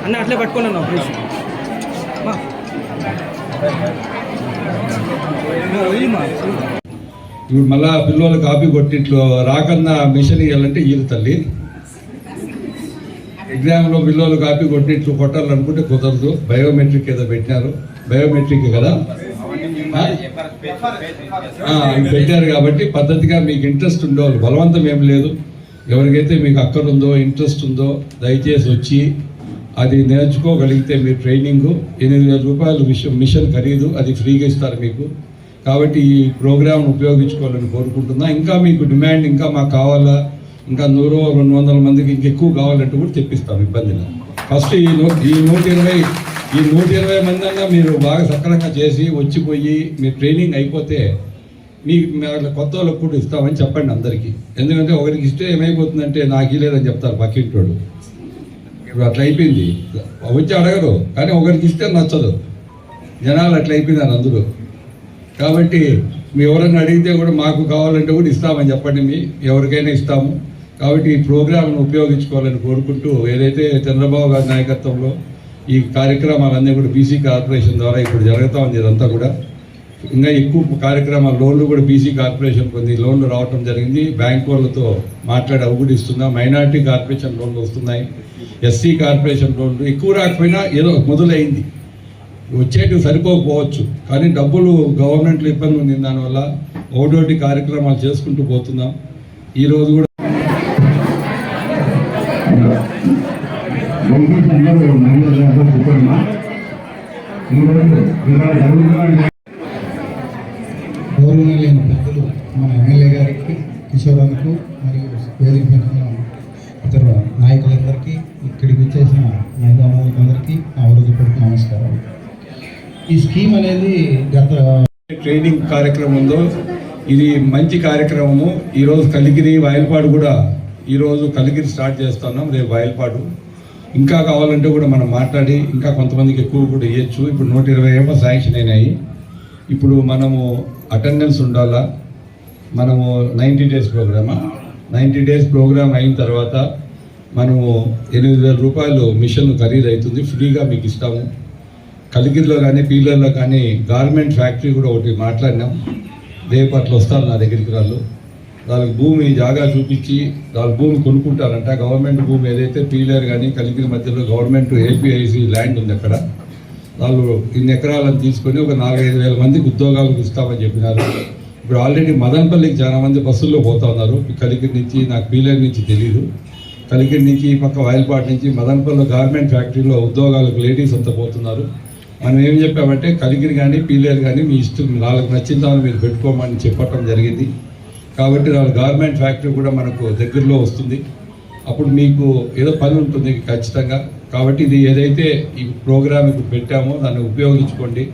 అన్న అట్లే పట్టుకున్నాను ఇప్పుడు మళ్ళా పిల్లలు కాపీ కొట్టిట్లో రాకన్నా మిషన్ ఇవ్వాలంటే ఈలు తల్లి ఎగ్జామ్లో పిల్లలు కాపీ కొట్టిట్లు కొట్టాలనుకుంటే కుదరదు. బయోమెట్రిక్ ఏదో పెట్టినారు, బయోమెట్రిక్ కదా పెట్టారు కాబట్టి పద్ధతిగా మీకు ఇంట్రెస్ట్ ఉండేవాళ్ళు, బలవంతం ఏం లేదు. ఎవరికైతే మీకు అక్కడుందో ఇంట్రెస్ట్ ఉందో దయచేసి వచ్చి అది నేర్చుకోగలిగితే మీరు ట్రైనింగ్ 8,000 రూపాయలు మిషన్ ఖరీదు, అది ఫ్రీగా ఇస్తారు మీకు. కాబట్టి ఈ ప్రోగ్రామ్ ఉపయోగించుకోవాలని కోరుకుంటున్నా. ఇంకా మీకు డిమాండ్ ఇంకా మాకు కావాలా, ఇంకా 100-200 మందికి ఇంకెక్కువ కావాలంటే కూడా తెప్పిస్తాం, ఇబ్బంది లేదు. ఫస్ట్ ఈ 120 మంది అన్నా మీరు బాగా సక్రమంగా చేసి వచ్చిపోయి మీ ట్రైనింగ్ అయిపోతే మీకు కొత్త వాళ్ళకు కూడా ఇస్తామని చెప్పండి అందరికీ. ఎందుకంటే ఒకరికి ఇస్తే ఏమైపోతుందంటే నాకు లేదని చెప్తారు పక్కింటోడు. ఇప్పుడు అట్లా అయిపోయింది, వచ్చి అడగరు, కానీ ఒకరికి ఇస్తే నచ్చదు. జనాలు అట్లా అయిపోయినారు అందరూ. కాబట్టి మీ ఎవరైనా అడిగితే కూడా మాకు కావాలంటే కూడా ఇస్తామని చెప్పండి, మీ ఎవరికైనా ఇస్తాము. కాబట్టి ఈ ప్రోగ్రాంను ఉపయోగించుకోవాలని కోరుకుంటూ, ఏదైతే చంద్రబాబు గారి నాయకత్వంలో ఈ కార్యక్రమాలన్నీ కూడా బీసీ కార్పొరేషన్ ద్వారా ఇప్పుడు జరుగుతూ ఉంది. ఇదంతా కూడా ఇంకా ఎక్కువ కార్యక్రమాలు, లోన్లు కూడా బీసీ కార్పొరేషన్ కొన్ని లోన్లు రావటం జరిగింది. బ్యాంక్ వాళ్ళతో మాట్లాడి అవి కూడా ఇస్తున్నాం. మైనార్టీ కార్పొరేషన్ లోన్లు వస్తున్నాయి, ఎస్సీ కార్పొరేషన్ లోన్లు ఎక్కువ రాకపోయినా ఏదో మొదలైంది. వచ్చేటివి సరిపోకపోవచ్చు, కానీ డబ్బులు గవర్నమెంట్లో ఇబ్బంది ఉంది. దానివల్ల ఒకటోటి కార్యక్రమాలు చేసుకుంటూ పోతున్నాం. ఈరోజు కూడా గౌరవనీయులైన పెద్దలు మన ఎమ్మెల్యే గారికి, కిషోరానికి మరియు వేదిక పెట్టిన ఇతర నాయకులందరికీ, ఇక్కడికి వచ్చేసిన మహిళలందరికీ నా హృదయపూర్వక నమస్కారాలు. ఈ స్కీమ్ అనేది గత ట్రైనింగ్ కార్యక్రమం ఉందో ఇది మంచి కార్యక్రమము. ఈరోజు కలిగిరి వాయిల్పాడు కూడా ఈరోజు కలిగిరి స్టార్ట్ చేస్తున్నాం, రేపు వాయిల్పాడు. ఇంకా కావాలంటే కూడా మనం మాట్లాడి ఇంకా కొంతమందికి ఎక్కువ కూడా ఇవ్వచ్చు. ఇప్పుడు 120 ఏమో శాంక్షన్ అయినాయి. ఇప్పుడు మనము అటెండెన్స్ ఉండాలా. మనము 90 డేస్ ప్రోగ్రామా, 90 డేస్ ప్రోగ్రామ్ అయిన తర్వాత మనము 8,000 రూపాయలు మిషన్ ఖరీదు అవుతుంది, ఫ్రీగా మీకు ఇస్తాము. కలిగిరిలో కానీ పీలర్లో కానీ గార్మెంట్ ఫ్యాక్టరీ కూడా ఒకటి మాట్లాడినాం. రేపు అట్లా వస్తారు నా దగ్గరికి వాళ్ళకి భూమి జాగా చూపించి వాళ్ళ భూమి కొనుక్కుంటారంట. గవర్నమెంట్ భూమి ఏదైతే పీలర్ కానీ కలిగిరి మధ్యలో గవర్నమెంట్ ఏపీఐసి ల్యాండ్ ఉంది, అక్కడ వాళ్ళు ఇన్ని ఎకరాలను తీసుకొని ఒక 4-5 వేల మందికి ఉద్యోగాలకు ఇస్తామని చెప్పినారు. ఇప్పుడు ఆల్రెడీ మదనపల్లికి చాలా మంది బస్సుల్లో పోతా ఉన్నారు. కలిగిరి నుంచి, నాకు పీలర్ నుంచి తెలియదు, కలిగిరి నుంచి ఈ పక్క వాయిల్పాటు నుంచి మదనపల్లి గార్మెంట్ ఫ్యాక్టరీలో ఉద్యోగాలకు లేడీస్ అంతా పోతున్నారు. మనం ఏం చెప్పామంటే కలిగిరి కానీ పీలర్ కానీ మీ ఇష్టం, వాళ్ళకి నచ్చిందామని మీరు పెట్టుకోమని చెప్పటం జరిగింది. కాబట్టి వాళ్ళ గార్మెంట్ ఫ్యాక్టరీ కూడా మనకు దగ్గరలో వస్తుంది. అప్పుడు మీకు ఏదో పని ఉంటుంది ఖచ్చితంగా. కాబట్టి ఇది ఏదైతే ఈ ప్రోగ్రామ్ ఇప్పుడు పెట్టామో దాన్ని ఉపయోగించుకోండి.